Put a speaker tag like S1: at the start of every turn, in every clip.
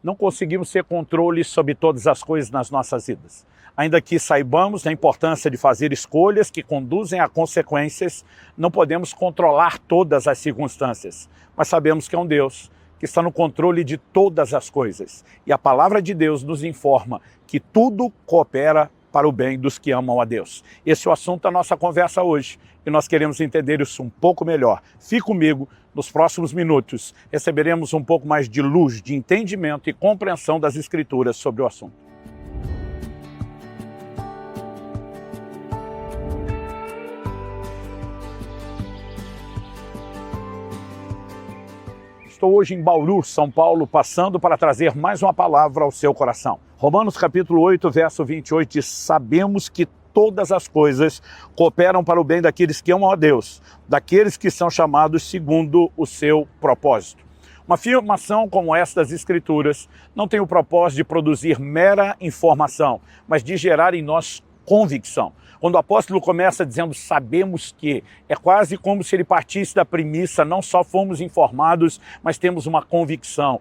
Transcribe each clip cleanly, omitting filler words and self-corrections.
S1: não conseguimos ter controle sobre todas as coisas nas nossas vidas. Ainda que saibamos da importância de fazer escolhas que conduzem a consequências, não podemos controlar todas as circunstâncias, mas sabemos que é um Deus que está no controle de todas as coisas. E a palavra de Deus nos informa que tudo coopera para o bem dos que amam a Deus. Esse é o assunto da nossa conversa hoje e nós queremos entender isso um pouco melhor. Fique comigo, nos próximos minutos receberemos um pouco mais de luz, de entendimento e compreensão das Escrituras sobre o assunto. Estou hoje em Bauru, São Paulo, passando para trazer mais uma palavra ao seu coração. Romanos capítulo 8, verso 28 diz: sabemos que todas as coisas cooperam para o bem daqueles que amam a Deus, daqueles que são chamados segundo o seu propósito. Uma afirmação como esta das Escrituras não tem o propósito de produzir mera informação, mas de gerar em nós convicção. Quando o apóstolo começa dizendo sabemos que, é quase como se ele partisse da premissa, não só fomos informados, mas temos uma convicção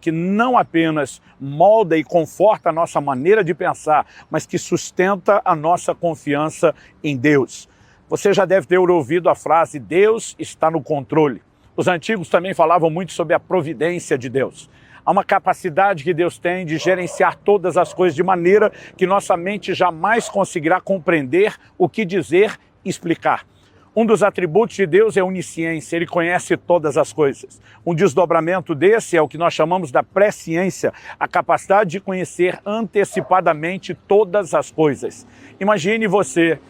S1: que não apenas molda e conforta a nossa maneira de pensar, mas que sustenta a nossa confiança em Deus. Você já deve ter ouvido a frase, Deus está no controle. Os antigos também falavam muito sobre a providência de Deus. Há uma capacidade que Deus tem de gerenciar todas as coisas de maneira que nossa mente jamais conseguirá compreender o que dizer e explicar. Um dos atributos de Deus é a onisciência, Ele conhece todas as coisas. Um desdobramento desse é o que nós chamamos da presciência, a capacidade de conhecer antecipadamente todas as coisas. Imagine você,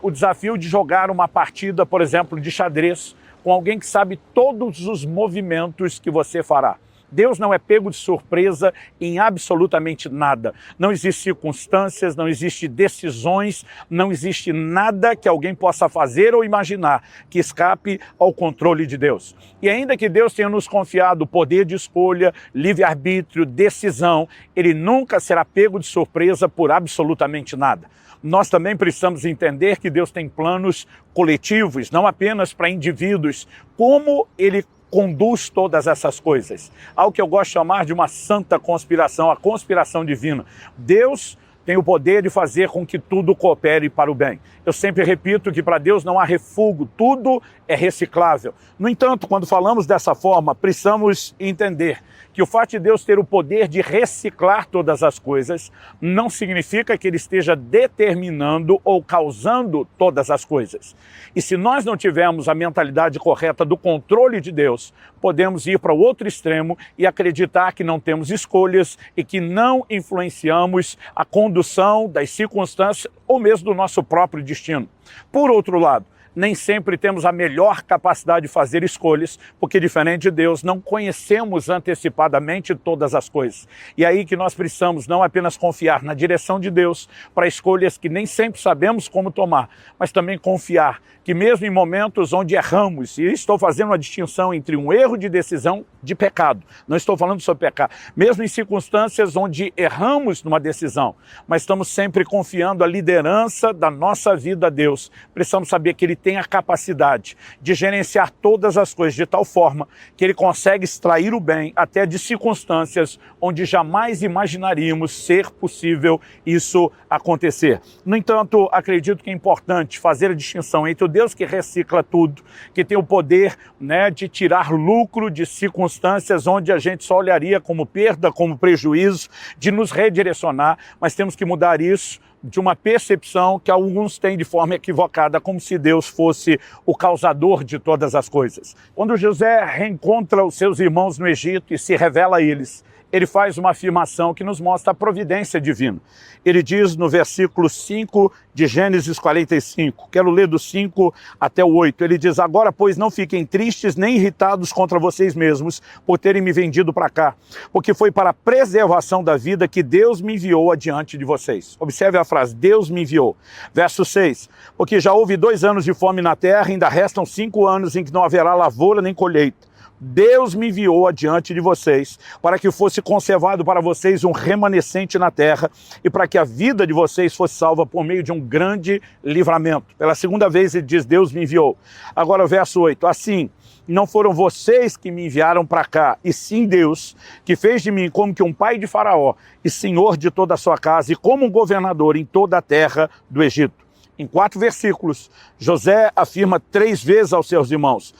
S1: o desafio de jogar uma partida, por exemplo, de xadrez, com alguém que sabe todos os movimentos que você fará. Deus não é pego de surpresa em absolutamente nada. Não existe circunstâncias, não existe decisões, não existe nada que alguém possa fazer ou imaginar que escape ao controle de Deus. E ainda que Deus tenha nos confiado o poder de escolha, livre-arbítrio, decisão, Ele nunca será pego de surpresa por absolutamente nada. Nós também precisamos entender que Deus tem planos coletivos, não apenas para indivíduos, como Ele conduz todas essas coisas. Algo que eu gosto de chamar de uma santa conspiração, a conspiração divina. Deus tem o poder de fazer com que tudo coopere para o bem. Eu sempre repito que para Deus não há refúgio, tudo é reciclável. No entanto, quando falamos dessa forma, precisamos entender que o fato de Deus ter o poder de reciclar todas as coisas não significa que Ele esteja determinando ou causando todas as coisas. E se nós não tivermos a mentalidade correta do controle de Deus, podemos ir para o outro extremo e acreditar que não temos escolhas e que não influenciamos a condução das circunstâncias ou mesmo do nosso próprio destino. Por outro lado, nem sempre temos a melhor capacidade de fazer escolhas, porque diferente de Deus, não conhecemos antecipadamente todas as coisas. E é aí que nós precisamos não apenas confiar na direção de Deus para escolhas que nem sempre sabemos como tomar, mas também confiar que mesmo em momentos onde erramos, e estou fazendo uma distinção entre um erro de decisão de pecado, não estou falando sobre pecado, mesmo em circunstâncias onde erramos numa decisão, mas estamos sempre confiando a liderança da nossa vida a Deus, precisamos saber que Ele tem a capacidade de gerenciar todas as coisas de tal forma que Ele consegue extrair o bem até de circunstâncias onde jamais imaginaríamos ser possível isso acontecer. No entanto, acredito que é importante fazer a distinção entre o Deus que recicla tudo, que tem o poder de tirar lucro de circunstâncias onde a gente só olharia como perda, como prejuízo, de nos redirecionar, mas temos que mudar isso de uma percepção que alguns têm de forma equivocada, como se Deus fosse o causador de todas as coisas. Quando José reencontra os seus irmãos no Egito e se revela a eles, ele faz uma afirmação que nos mostra a providência divina. Ele diz no versículo 5 de Gênesis 45, quero ler do 5 até o 8, ele diz, agora, pois, não fiquem tristes nem irritados contra vocês mesmos por terem me vendido para cá, porque foi para a preservação da vida que Deus me enviou adiante de vocês. Observe a frase, Deus me enviou. Verso 6, porque já houve 2 anos de fome na terra, ainda restam 5 anos em que não haverá lavoura nem colheita. Deus me enviou adiante de vocês para que fosse conservado para vocês um remanescente na terra e para que a vida de vocês fosse salva por meio de um grande livramento. Pela segunda vez ele diz, Deus me enviou. Agora o verso 8, assim, não foram vocês que me enviaram para cá, e sim Deus, que fez de mim como que um pai de Faraó e senhor de toda a sua casa e como um governador em toda a terra do Egito. Em 4 versículos, José afirma 3 vezes aos seus irmãos: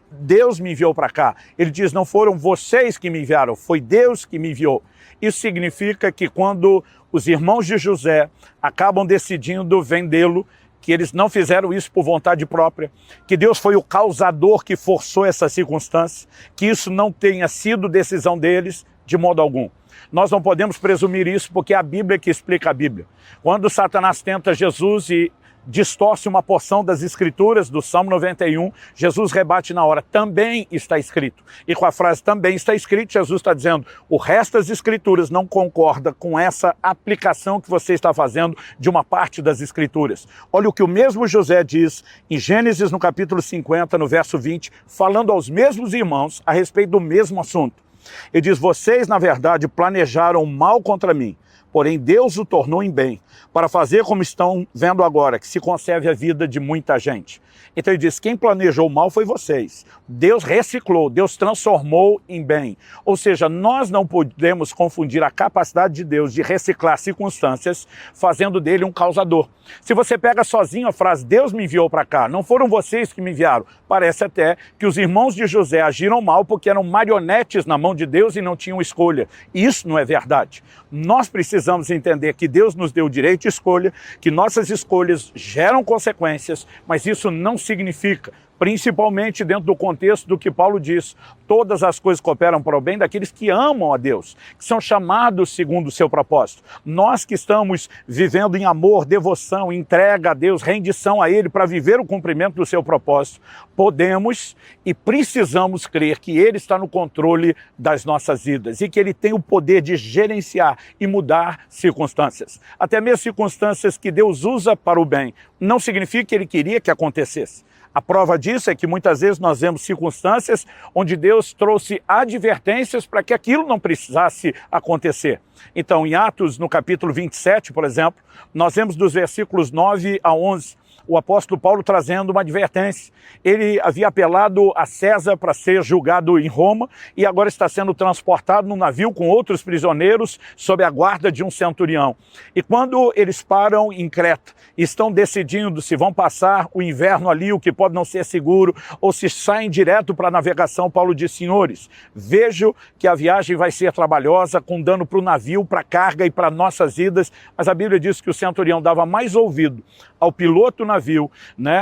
S1: Deus me enviou para cá. Ele diz: não foram vocês que me enviaram, foi Deus que me enviou. Isso significa que quando os irmãos de José acabam decidindo vendê-lo, que eles não fizeram isso por vontade própria, que Deus foi o causador que forçou essa circunstância, que isso não tenha sido decisão deles de modo algum. Nós não podemos presumir isso porque é a Bíblia que explica a Bíblia. Quando Satanás tenta Jesus e distorce uma porção das Escrituras do Salmo 91, Jesus rebate na hora: também está escrito. E com a frase também está escrito, Jesus está dizendo: o resto das Escrituras não concorda com essa aplicação que você está fazendo de uma parte das Escrituras. Olha o que o mesmo José diz em Gênesis, no capítulo 50, no verso 20, falando aos mesmos irmãos a respeito do mesmo assunto. Ele diz: vocês, na verdade, planejaram mal contra mim, porém Deus o tornou em bem, para fazer como estão vendo agora, que se conserve a vida de muita gente. Então ele diz: quem planejou mal foi vocês. Deus reciclou, Deus transformou em bem. Ou seja, nós não podemos confundir a capacidade de Deus de reciclar circunstâncias, fazendo dele um causador. Se você pega sozinho a frase Deus me enviou para cá, não foram vocês que me enviaram, parece até que os irmãos de José agiram mal porque eram marionetes na mão de Deus e não tinham escolha. Isso não é verdade. Nós precisamos entender que Deus nos deu o direito de escolha, que nossas escolhas geram consequências, mas isso não significa, principalmente dentro do contexto do que Paulo diz, todas as coisas cooperam para o bem daqueles que amam a Deus, que são chamados segundo o seu propósito. Nós que estamos vivendo em amor, devoção, entrega a Deus, rendição a Ele para viver o cumprimento do seu propósito, podemos e precisamos crer que Ele está no controle das nossas vidas e que Ele tem o poder de gerenciar e mudar circunstâncias. Até mesmo circunstâncias que Deus usa para o bem, não significa que Ele queria que acontecesse. A prova disso é que muitas vezes nós vemos circunstâncias onde Deus trouxe advertências para que aquilo não precisasse acontecer. Então, em Atos, no capítulo 27, por exemplo, nós vemos dos versículos 9 a 11, o apóstolo Paulo trazendo uma advertência. Ele havia apelado a César para ser julgado em Roma e agora está sendo transportado num navio com outros prisioneiros sob a guarda de um centurião. E quando eles param em Creta e estão decidindo se vão passar o inverno ali, o que pode não ser seguro, ou se saem direto para a navegação, Paulo diz: senhores, vejo que a viagem vai ser trabalhosa, com dano para o navio, para a carga e para nossas vidas, mas a Bíblia diz que o centurião dava mais ouvido ao piloto do navio,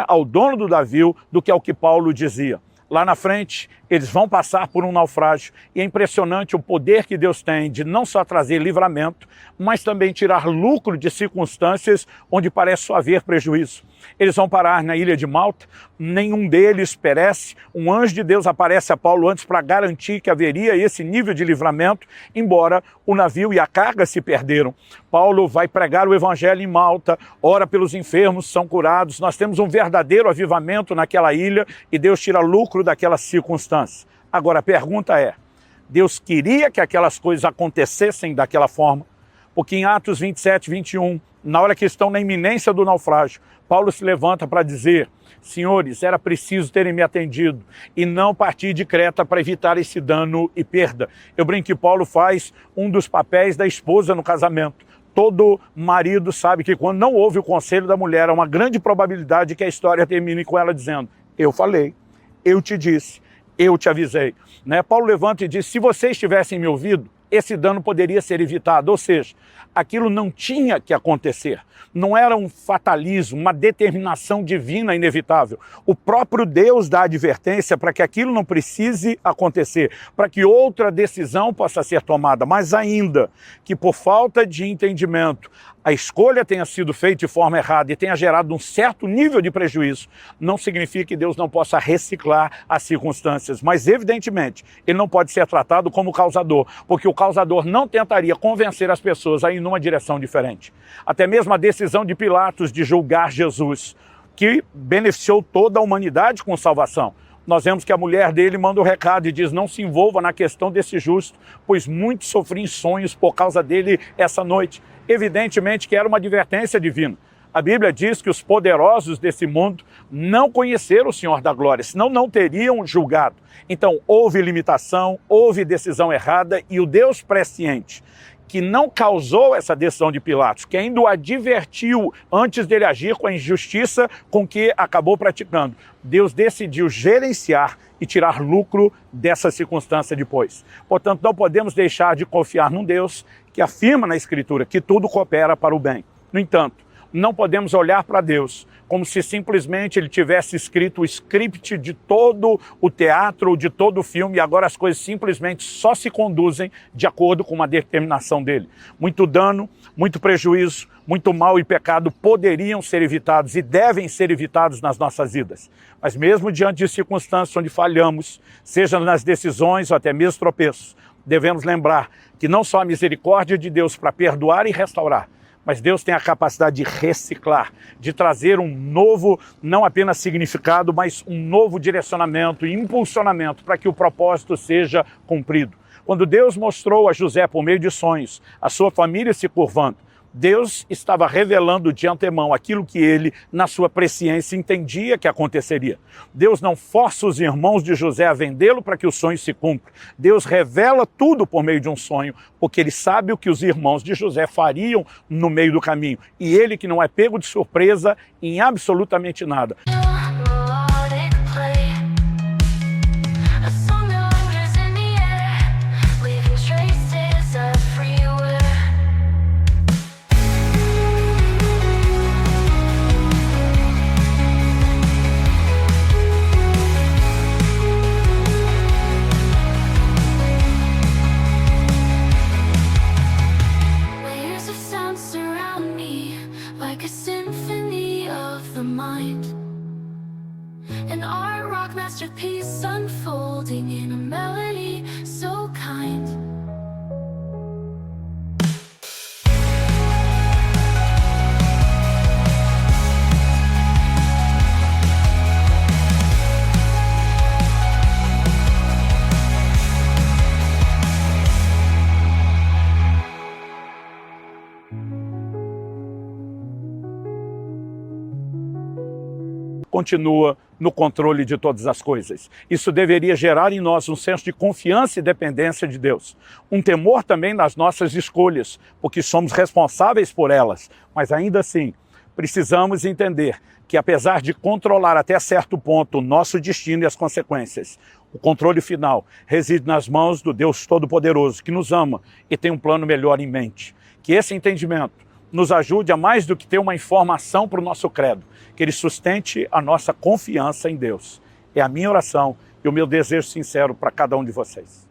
S1: ao dono do navio, do que ao que Paulo dizia. Lá na frente, eles vão passar por um naufrágio e é impressionante o poder que Deus tem de não só trazer livramento, mas também tirar lucro de circunstâncias onde parece só haver prejuízo. Eles vão parar na ilha de Malta, nenhum deles perece. Um anjo de Deus aparece a Paulo antes para garantir que haveria esse nível de livramento, embora o navio e a carga se perderam. Paulo vai pregar o evangelho em Malta, ora pelos enfermos, são curados. Nós temos um verdadeiro avivamento naquela ilha e Deus tira lucro daquela circunstância. Agora a pergunta é: Deus queria que aquelas coisas acontecessem daquela forma? Porque em Atos 27, 21, na hora que estão na iminência do naufrágio, Paulo se levanta para dizer: senhores, era preciso terem me atendido e não partir de Creta para evitar esse dano e perda. Eu brinco que Paulo faz um dos papéis da esposa no casamento. Todo marido sabe que quando não ouve o conselho da mulher, há uma grande probabilidade que a história termine com ela dizendo: eu falei, eu te disse, eu te avisei. Paulo levanta e diz: se vocês tivessem me ouvido, esse dano poderia ser evitado. Ou seja, aquilo não tinha que acontecer. Não era um fatalismo, uma determinação divina inevitável. O próprio Deus dá advertência para que aquilo não precise acontecer, para que outra decisão possa ser tomada. Mas ainda que por falta de entendimento a escolha tenha sido feita de forma errada e tenha gerado um certo nível de prejuízo, não significa que Deus não possa reciclar as circunstâncias. Mas, evidentemente, ele não pode ser tratado como causador, porque o causador não tentaria convencer as pessoas a ir numa direção diferente. Até mesmo a decisão de Pilatos de julgar Jesus, que beneficiou toda a humanidade com salvação. Nós vemos que a mulher dele manda o recado e diz: não se envolva na questão desse justo, pois muitos sofri em sonhos por causa dele essa noite. Evidentemente que era uma advertência divina. A Bíblia diz que os poderosos desse mundo não conheceram o Senhor da glória, senão não teriam julgado. Então houve limitação, houve decisão errada e o Deus presciente, que não causou essa decisão de Pilatos, que ainda o advertiu antes dele agir com a injustiça com que acabou praticando. Deus decidiu gerenciar e tirar lucro dessa circunstância depois. Portanto, não podemos deixar de confiar num Deus que afirma na Escritura que tudo coopera para o bem. No entanto, não podemos olhar para Deus como se simplesmente ele tivesse escrito o script de todo o teatro, de todo o filme, e agora as coisas simplesmente só se conduzem de acordo com uma determinação dele. Muito dano, muito prejuízo, muito mal e pecado poderiam ser evitados e devem ser evitados nas nossas vidas. Mas mesmo diante de circunstâncias onde falhamos, seja nas decisões ou até mesmo tropeços, devemos lembrar que não só a misericórdia de Deus para perdoar e restaurar, mas Deus tem a capacidade de reciclar, de trazer um novo, não apenas significado, mas um novo direcionamento e impulsionamento para que o propósito seja cumprido. Quando Deus mostrou a José, por meio de sonhos, a sua família se curvando, Deus estava revelando de antemão aquilo que ele, na sua presciência, entendia que aconteceria. Deus não força os irmãos de José a vendê-lo para que o sonho se cumpra. Deus revela tudo por meio de um sonho, porque ele sabe o que os irmãos de José fariam no meio do caminho. E ele que não é pego de surpresa em absolutamente nada.
S2: Masterpiece unfolding in a melody so kind.
S1: Continua no controle de todas as coisas. Isso deveria gerar em nós um senso de confiança e dependência de Deus. Um temor também nas nossas escolhas, porque somos responsáveis por elas. Mas ainda assim, precisamos entender que apesar de controlar até certo ponto o nosso destino e as consequências, o controle final reside nas mãos do Deus Todo-Poderoso, que nos ama e tem um plano melhor em mente. Que esse entendimento nos ajude a mais do que ter uma informação para o nosso credo, que ele sustente a nossa confiança em Deus. É a minha oração e o meu desejo sincero para cada um de vocês.